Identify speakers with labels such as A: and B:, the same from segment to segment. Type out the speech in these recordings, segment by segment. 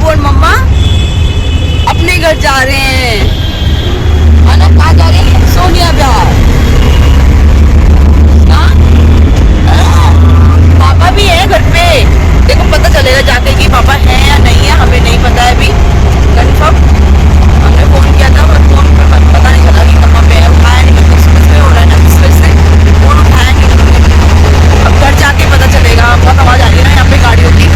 A: और मम्मा अपने घर जा रहे हैं। ना कहाँ जा रहे हैं? सोनिया बिहार। हाँ? पापा भी है घर पे। देखो पता चलेगा जाके कि पापा है या नहीं है, हमें नहीं पता है अभी कंफर्म। हमने फोन किया था पर फोन पर पता नहीं चला कि कहाँ पे है, उठाया नहीं। मतलब एक्सप्रेस में हो रहा है ना, एक्सप्रेस से फोन उठाया नहीं। अब घर जाके पता चलेगा। बहुत आवाज आ रही है ना यहाँ पे गाड़ियों की,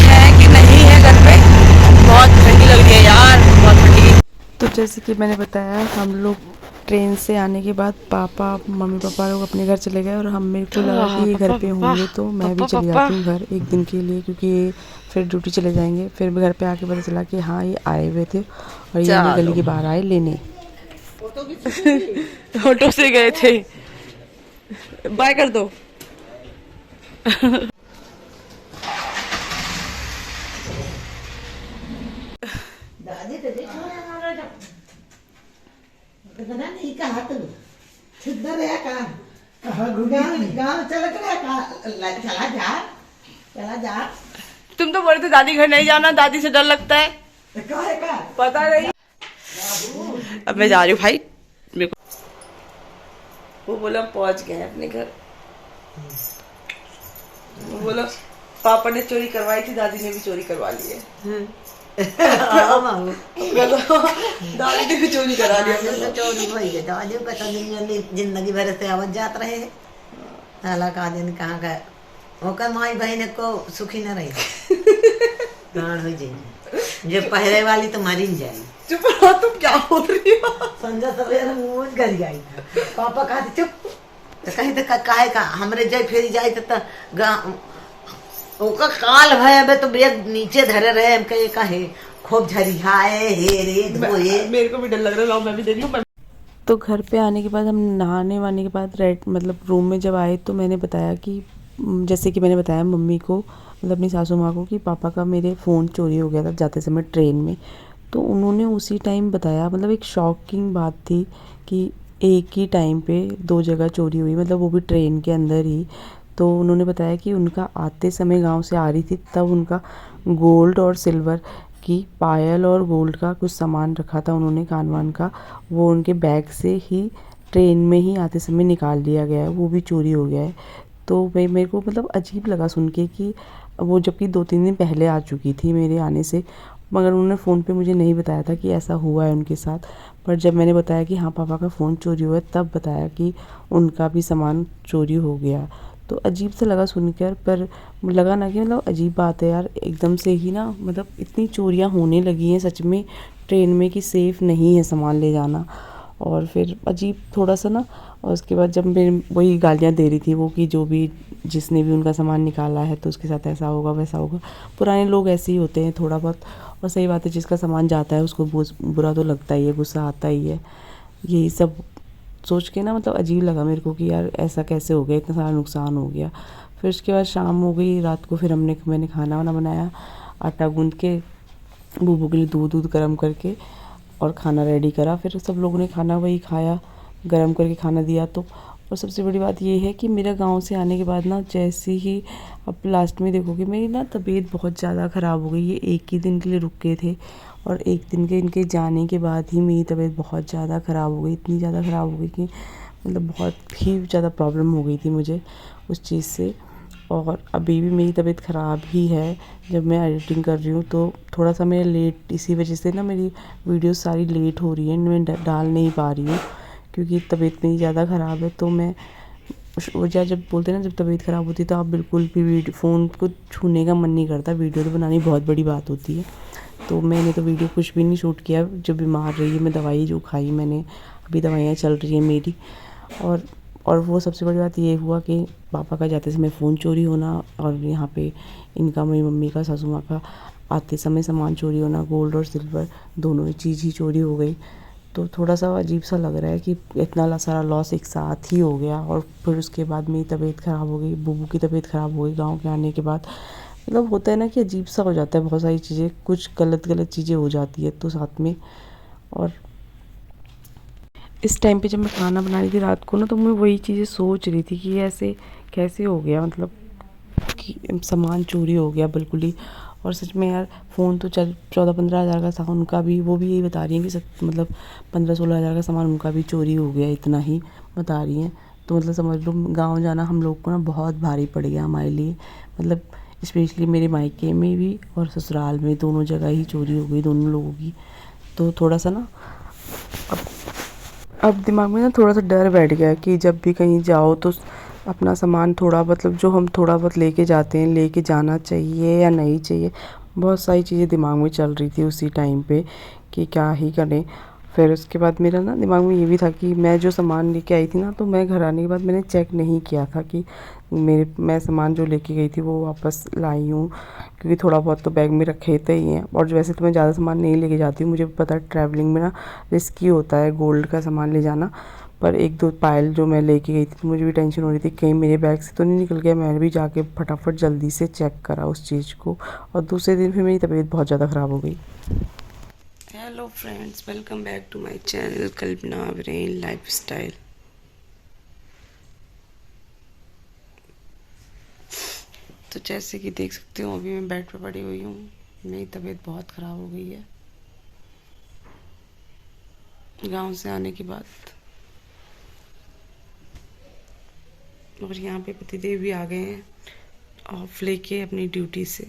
A: है कि नहीं है घर पे। बहुत ठंडी लग रही है यार, बहुत ठंडी।
B: तो जैसे कि मैंने बताया, हम लोग ट्रेन से आने के बाद पापा मम्मी पापा लोग अपने घर चले गए और हम मेरे को लगा कि ये घर पे होंगे तो मैं भी चली जाती हूँ घर एक दिन के लिए, क्योंकि ये फिर ड्यूटी चले जाएंगे। फिर घर पे आके पता चला कि हाँ ये आए हुए थे और ये मेरी गली के बाहर आए लेने।
A: ऑटो से गए थे। बाय कर दो।
C: नहीं कहा तू सिद्धर है का गाँव चला गया का चला जा।
A: तुम तो बोले थे दादी घर नहीं जाना, दादी से डर लगता है।
C: कहे का
A: पता नहीं। अब मैं जा रही हूँ भाई, मेरे को वो बोला पहुंच गए अपने घर। वो बोला पापा ने चोरी करवाई थी, दादी ने भी चोरी करवा ली है। दादी ने भी चोरी करा लिया।
C: चोरी हुई है दादी का तो जिंदगी भर से आवत जात रहे साला का दिन कहाँ का ओकर माई बहन को सुखी न रही प्राण हो जाए जो पहले वाली तो मरी जाए।
A: चुप रहो, तुम क्या बोल रही हो?
C: संजय सवेरे मुंह कर गई पापा कहा चुप तो कहीं तो काहे का हमरे जाए फिर जाए तो ओका काल भय अबे तो बेग नीचे धरे रहे हम कहे काहे खूब झरियाए हे रे धोए।
A: मेरे को भी डर लग रहा है, लाओ मैं भी दे रही हूँ।
B: तो घर पे आने के बाद हम नहाने वाने के बाद मतलब रूम में जब आए तो मैंने बताया कि जैसे कि मैंने बताया मम्मी को, मतलब अपनी सासू माँ को, कि पापा का मेरे फ़ोन चोरी हो गया था जाते समय ट्रेन में। तो उन्होंने उसी टाइम बताया, मतलब एक शॉकिंग बात थी कि एक ही टाइम पे 2 जगह चोरी हुई, मतलब वो भी ट्रेन के अंदर ही। तो उन्होंने बताया कि उनका आते समय गांव से आ रही थी तब उनका गोल्ड और सिल्वर की पायल और गोल्ड का कुछ सामान रखा था उन्होंने, कान वान का, वो उनके बैग से ही ट्रेन में ही आते समय निकाल लिया गया है, वो भी चोरी हो गया है। तो मेरे को मतलब अजीब लगा सुन के कि वो जबकि 2-3 दिन पहले आ चुकी थी मेरे आने से, मगर उन्होंने फ़ोन पे मुझे नहीं बताया था कि ऐसा हुआ है उनके साथ। पर जब मैंने बताया कि हाँ पापा का फ़ोन चोरी हुआ है, तब बताया कि उनका भी सामान चोरी हो गया। तो अजीब सा लगा सुनकर, पर लगा ना कि मतलब अजीब बात है यार, एकदम से ही ना, मतलब इतनी चोरियां होने लगी हैं सच में ट्रेन में कि सेफ़ नहीं है सामान ले जाना। और फिर अजीब थोड़ा सा ना। और उसके बाद जब मैं वही गालियाँ दे रही थी वो कि जो भी जिसने भी उनका सामान निकाला है तो उसके साथ ऐसा होगा वैसा होगा। पुराने लोग ऐसे ही होते हैं थोड़ा बहुत। और सही बात है, जिसका सामान जाता है उसको बुरा तो लगता ही है, गुस्सा आता ही है। यही सब सोच के ना मतलब अजीब लगा मेरे को कि यार ऐसा कैसे हो गया, इतना सारा नुकसान हो गया। फिर उसके बाद शाम हो गई, रात को फिर मैंने खाना वाना बनाया, आटा गूंद के बूबू के लिए दूध गर्म करके और खाना रेडी करा। फिर सब लोगों ने खाना वही खाया, गर्म करके खाना दिया। तो और सबसे बड़ी बात ये है कि मेरा गांव से आने के बाद ना, जैसे ही अब लास्ट में देखोगे मेरी ना तबीयत बहुत ज़्यादा ख़राब हो गई। ये एक ही दिन के लिए रुके थे और एक दिन के इनके जाने के बाद ही मेरी तबीयत बहुत ज़्यादा ख़राब हो गई, इतनी ज़्यादा ख़राब हो गई कि मतलब बहुत ही ज़्यादा प्रॉब्लम हो गई थी मुझे उस चीज़ से। और अभी भी मेरी तबीयत ख़राब ही है। जब मैं एडिटिंग कर रही हूँ तो थोड़ा सा मेरा लेट, इसी वजह से ना मेरी वीडियो सारी लेट हो रही है, मैं डाल नहीं पा रही हूँ क्योंकि तबीयत मेरी ज़्यादा ख़राब है। तो मैं वजह जब बोलते हैं ना जब तबीयत ख़राब होती है तो आप बिल्कुल भी फ़ोन को छूने का मन नहीं करता, वीडियो तो बनानी बहुत बड़ी बात होती है। तो मैंने तो वीडियो कुछ भी नहीं शूट किया जब बीमार रही। मैं दवाई जो खाई मैंने, अभी दवाइयाँ चल रही हैं मेरी। और वो सबसे बड़ी बात ये हुआ कि पापा का जाते समय फ़ोन चोरी होना और यहाँ पे इनका, मेरी मम्मी का, सासू माँ का आते समय सामान चोरी होना, गोल्ड और सिल्वर दोनों चीज़ ही चोरी हो गई। तो थोड़ा सा अजीब सा लग रहा है कि इतना सारा लॉस एक साथ ही हो गया। और फिर उसके बाद मेरी तबीयत ख़राब हो गई, बूबू की तबीयत ख़राब हो गई गाँव के आने के बाद। मतलब होता है ना कि अजीब सा हो जाता है, बहुत सारी चीज़ें, कुछ गलत चीज़ें हो जाती है तो साथ में। और इस टाइम पे जब मैं खाना बना रही थी रात को ना, तो मैं वही चीज़ें सोच रही थी कि ऐसे कैसे हो गया, मतलब कि सामान चोरी हो गया बिल्कुल ही। और सच में यार फ़ोन तो चल 14-15 हज़ार का था उनका भी, वो भी यही बता रही हैं कि मतलब 15-16 हज़ार का सामान उनका भी चोरी हो गया, इतना ही बता रही हैं। तो मतलब समझ लो गाँव जाना हम लोग को ना बहुत भारी पड़ गया हमारे लिए, मतलब स्पेशली मेरे मायके में भी और ससुराल में, दोनों जगह ही चोरी हो गई दोनों लोगों की। तो थोड़ा सा ना अब दिमाग में ना थोड़ा सा डर बैठ गया है कि जब भी कहीं जाओ तो अपना सामान थोड़ा, मतलब जो हम थोड़ा बहुत लेके जाते हैं, लेके जाना चाहिए या नहीं चाहिए। बहुत सारी चीज़ें दिमाग में चल रही थी उसी टाइम पे कि क्या ही करें। फिर उसके बाद मेरा ना दिमाग में ये भी था कि मैं जो सामान लेके आई थी ना, तो मैं घर आने के बाद मैंने चेक नहीं किया था कि मैं सामान जो लेके गई थी वो वापस लाई हूँ, क्योंकि थोड़ा बहुत तो बैग में रखे थे ही हैं। और वैसे तो मैं ज़्यादा सामान नहीं लेके जाती हूँ, मुझे पता है ट्रैवलिंग में ना रिस्की होता है गोल्ड का सामान ले जाना। पर 1-2 पायल जो मैं लेके गई थी तो मुझे भी टेंशन हो रही थी कहीं मेरे बैग से तो नहीं निकल गया। मैंने भी जाके फटाफट जल्दी से चेक करा उस चीज़ को, और दूसरे दिन फिर मेरी तबीयत बहुत ज़्यादा ख़राब हो गई।
A: Hello friends, welcome back to my channel Kalpana Viren lifestyle. तो जैसे कि देख सकते हो अभी मैं बेड पे पड़ी हुई हूँ, मेरी तबीयत बहुत ख़राब हो गई है गांव से आने के बाद। और यहाँ पे पतिदेव भी आ गए हैं ऑफ लेके अपनी ड्यूटी से।